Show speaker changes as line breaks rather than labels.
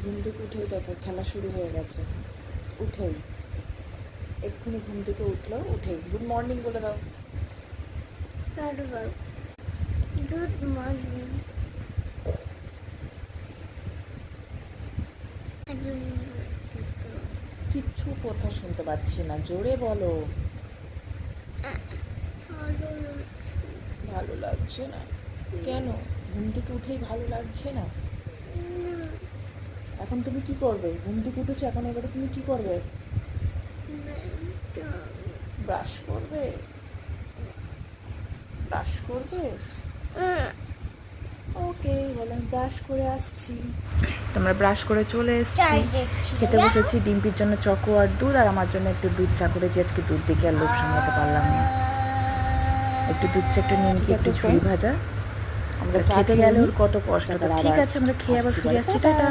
ঘুম থেকে উঠেই দেখো খেলা শুরু হয়ে গেছে। উঠেই এক্ষুনি ঘুম থেকে উঠলো, উঠেই গুড মর্নিং বলে দাও।
Good morning.
কিচ্ছু কথা শুনতে পাচ্ছি না, জোরে বলো। ভালো লাগছে না? কেন? ঘুম থেকে উঠেই ভালো লাগছে না? এখন তুমি কি করবে? ঘুম থেকে উঠেছো, এখন এবারে তুমি কি করবে? ব্রাশ করবে? ব্রাশ করবে? ওকে, বলেন ব্রাশ করে আসছি। তোমরা ব্রাশ করে চলে এসেছি, খেতে বসেছি। ডিম্পির জন্য চকো আর দুধ, আর আমার জন্য একটু দুধ চা করেছি। আজকে দুধ দেখে আর লোভ সামলাতে পারলাম না, একটু দুধ চা, একটু নিমকি, একটু ঝুড়ি ভাজা। আমরা খেতে গেলে ওর কত কষ্ট। তো ঠিক আছে, আমরা খেয়ে আবার ফিরে আসছি। টাটা।